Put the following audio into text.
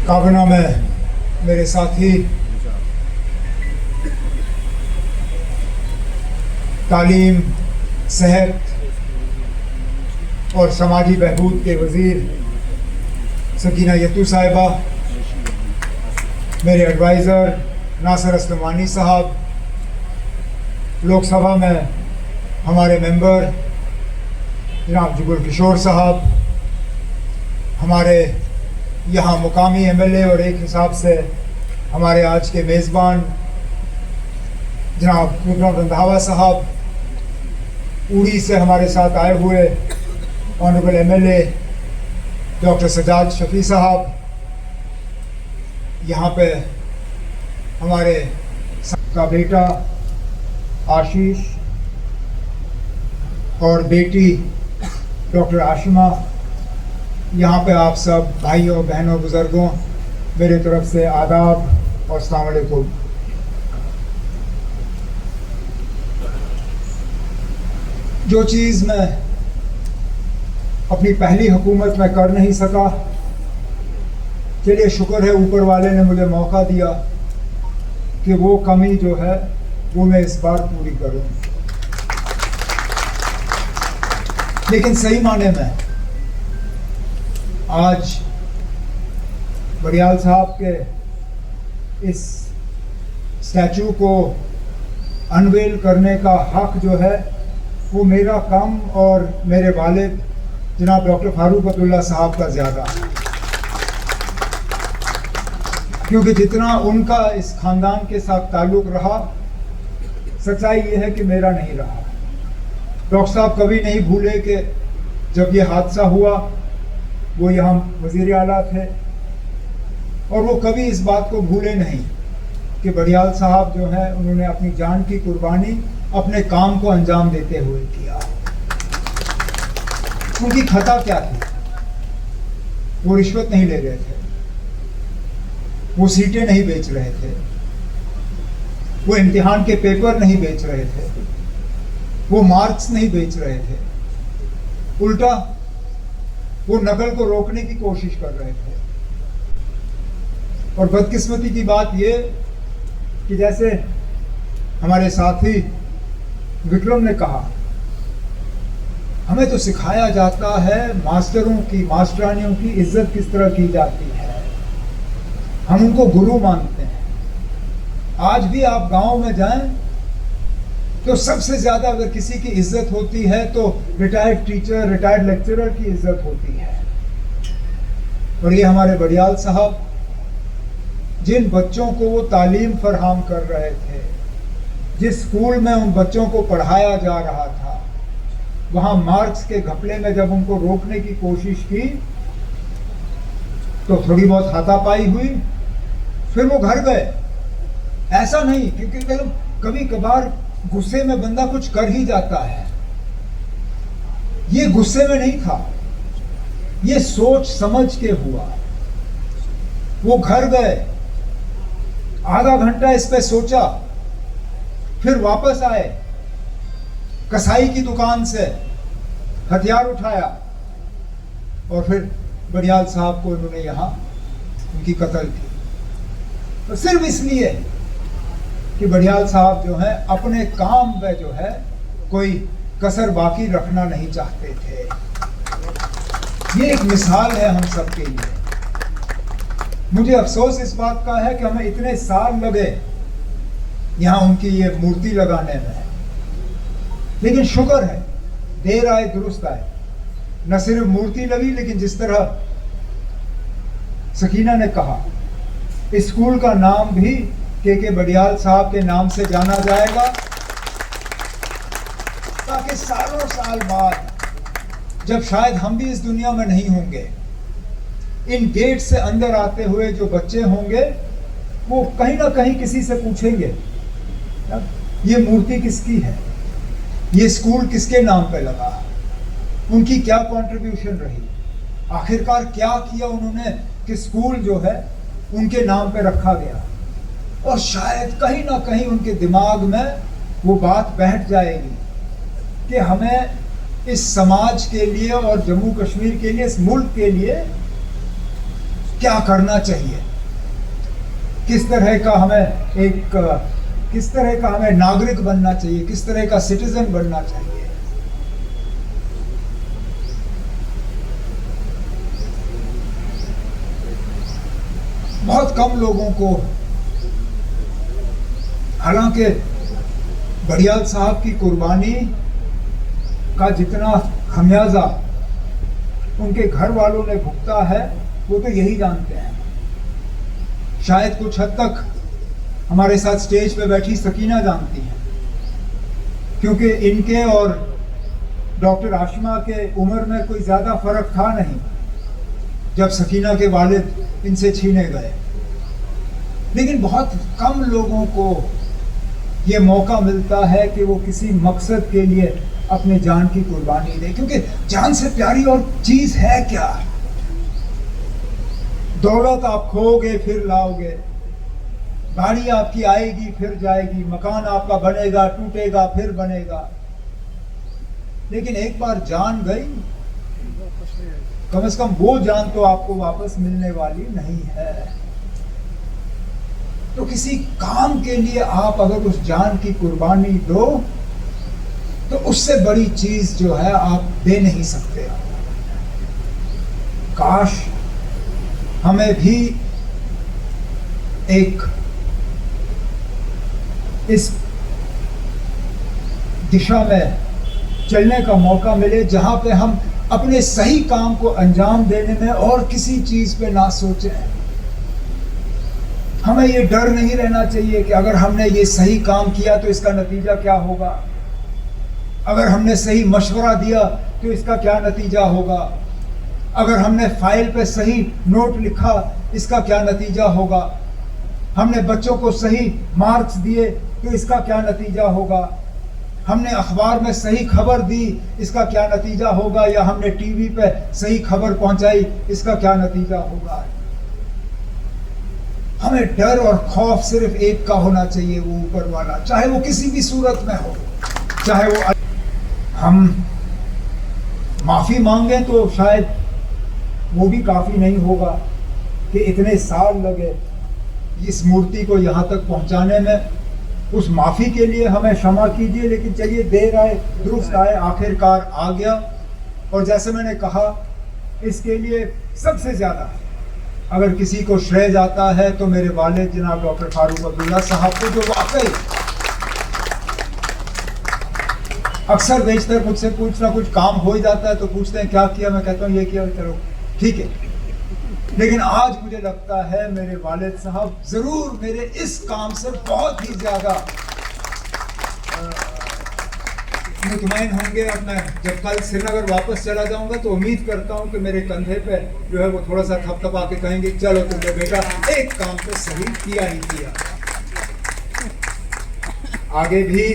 काबना में मेरे साथी तालीम, सेहत और समाजी बहबूद के वज़ीर सकीना यत्तू साहिबा, मेरे एडवाइज़र नासिर अस्लमानी साहब, लोकसभा में हमारे मेंबर जनाब जुगुल किशोर साहब, हमारे यहाँ मुकामी एमएलए और एक हिसाब से हमारे आज के मेज़बान जनाब विक्रम रंधावा साहब, उड़ी से हमारे साथ आए हुए honourable MLA doctor Sajad Shafi साहब, यहाँ पे हमारे का बेटा आशीष और बेटी डॉक्टर आशिमा, यहाँ पे आप सब भाइयों बहनों बुज़ुर्गों, मेरे तरफ से आदाब और अस्सलाम वालेकुम। जो चीज़ मैं अपनी पहली हुकूमत में कर नहीं सका, चलिए शुक्र है ऊपर वाले ने मुझे मौका दिया कि वो कमी जो है वो मैं इस बार पूरी करूं। लेकिन सही माने में आज बड़ियाल साहब के इस स्टैचू को अनवेल करने का हक जो है वो मेरा कम और मेरे वालिद जनाब डॉक्टर फारूक अब्दुल्ला साहब का ज़्यादा है, क्योंकि जितना उनका इस ख़ानदान के साथ ताल्लुक़ रहा, सच्चाई ये है कि मेरा नहीं रहा। डॉक्टर साहब कभी नहीं भूले कि जब ये हादसा हुआ वो यहाँ वज़ीर आला थे, और वो कभी इस बात को भूले नहीं कि बड़ियाल साहब जो है उन्होंने अपनी जान की कुर्बानी अपने काम को अंजाम देते हुए किया। उनकी खता क्या थी? वो रिश्वत नहीं ले रहे थे, वो सीटें नहीं बेच रहे थे, वो इम्तिहान के पेपर नहीं बेच रहे थे, वो मार्क्स नहीं बेच रहे थे, उल्टा वो नकल को रोकने की कोशिश कर रहे थे। और बदकिस्मती की बात ये कि जैसे हमारे साथी विक्रम ने कहा, हमें तो सिखाया जाता है मास्टरों की, मास्टरानियों की इज्जत किस तरह की जाती है, हम उनको गुरु मानते हैं। आज भी आप गांव में जाएं तो सबसे ज़्यादा अगर किसी की इज्जत होती है तो रिटायर्ड टीचर, रिटायर्ड लेक्चरर की इज्जत होती है। और ये हमारे बड़ियाल साहब जिन बच्चों को वो तालीम फरहम कर रहे थे, जिस स्कूल में उन बच्चों को पढ़ाया जा रहा था, वहाँ मार्क्स के घपले में जब उनको रोकने की कोशिश की तो थोड़ी बहुत हाथापाई हुई, फिर वो घर गए। ऐसा नहीं, क्योंकि कभी कभार गुस्से में बंदा कुछ कर ही जाता है, ये गुस्से में नहीं था, ये सोच समझ के हुआ। वो घर गए, आधा घंटा इस पे सोचा, फिर वापस आए, कसाई की दुकान से हथियार उठाया और फिर बड़ियाल साहब को उन्होंने यहाँ उनकी कत्ल की। तो सिर्फ इसलिए कि बड़ियाल साहब जो है अपने काम में जो है कोई कसर बाकी रखना नहीं चाहते थे। ये एक मिसाल है हम सब के लिए। मुझे अफसोस इस बात का है कि हमें इतने साल लगे यहाँ उनकी ये मूर्ति लगाने में, लेकिन शुक्र है देर आए दुरुस्त आए। न सिर्फ मूर्ति लगी, लेकिन जिस तरह सकीना ने कहा, इस स्कूल का नाम भी के बड़ियाल साहब के नाम से जाना जाएगा, ताकि सालों साल बाद जब शायद हम भी इस दुनिया में नहीं होंगे, इन गेट से अंदर आते हुए जो बच्चे होंगे वो कहीं ना कहीं किसी से पूछेंगे ये मूर्ति किसकी है, ये स्कूल किसके नाम पे लगा, उनकी क्या कंट्रीब्यूशन रही, आखिरकार क्या किया उन्होंने कि स्कूल जो है उनके नाम पे रखा गया। और शायद कहीं ना कहीं उनके दिमाग में वो बात बैठ जाएगी कि हमें इस समाज के लिए और जम्मू कश्मीर के लिए, इस मुल्क के लिए क्या करना चाहिए, किस तरह का हमें नागरिक बनना चाहिए, किस तरह का सिटीजन बनना चाहिए। बहुत कम लोगों को, हालांकि बड़ियाल साहब की कुर्बानी का जितना खमियाजा उनके घर वालों ने भुगता है वो तो यही जानते हैं। शायद कुछ हद तक हमारे साथ स्टेज पे बैठी सकीना जानती हैं, क्योंकि इनके और डॉक्टर आशिमा के उम्र में कोई ज़्यादा फर्क था नहीं जब सकीना के वालिद इनसे छीने गए। लेकिन बहुत कम लोगों को ये मौका मिलता है कि वो किसी मकसद के लिए अपने जान की कुर्बानी दे, क्योंकि जान से प्यारी और चीज है क्या। दौलत आप खोओगे फिर लाओगे, गाड़ी आपकी आएगी फिर जाएगी, मकान आपका बनेगा टूटेगा फिर बनेगा, लेकिन एक बार जान गई, कम से कम वो जान तो आपको वापस मिलने वाली नहीं है। तो किसी काम के लिए आप अगर उस जान की कुर्बानी दो तो उससे बड़ी चीज जो है आप दे नहीं सकते। काश हमें भी एक इस दिशा में चलने का मौका मिले जहां पे हम अपने सही काम को अंजाम देने में और किसी चीज पे ना सोचें। हमें ये डर नहीं रहना चाहिए कि अगर हमने ये सही काम किया तो इसका नतीजा क्या होगा, अगर हमने सही मशवरा दिया तो इसका क्या नतीजा होगा, अगर हमने फाइल पे सही नोट लिखा इसका क्या नतीजा होगा, हमने बच्चों को सही मार्क्स दिए तो इसका क्या नतीजा होगा, हमने अखबार में सही खबर दी इसका क्या नतीजा होगा, या हमने टीवी पे सही खबर पहुंचाई इसका क्या नतीजा होगा। हमें डर और खौफ सिर्फ एक का होना चाहिए, वो ऊपर वाला, चाहे वो किसी भी सूरत में हो, चाहे वो हम माफी मांगे तो शायद वो भी काफी नहीं होगा कि इतने साल लगे इस मूर्ति को यहाँ तक पहुँचाने में। उस माफी के लिए हमें क्षमा कीजिए, लेकिन चलिए देर आए दुरुस्त आए, आखिरकार आ गया। और जैसे मैंने कहा, इसके लिए सबसे ज्यादा अगर किसी को श्रेय जाता है तो मेरे वालिद जनाब डॉक्टर फारूक अब्दुल्ला साहब को, जो वाकई अक्सर बेशतर मुझसे कुछ ना कुछ काम हो ही जाता है तो पूछते हैं क्या किया, मैं कहता हूँ ये किया, चलो ठीक है। लेकिन आज मुझे लगता है मेरे वालिद साहब जरूर मेरे इस काम से बहुत ही ज्यादा मुतमईन होंगे। अब मैं जब कल श्रीनगर वापस चला जाऊंगा तो उम्मीद करता हूं कि मेरे कंधे पे जो है वो थोड़ा सा थपथपा के कहेंगे चलो तुमने बेटा एक काम तो सही किया ही किया। आगे भी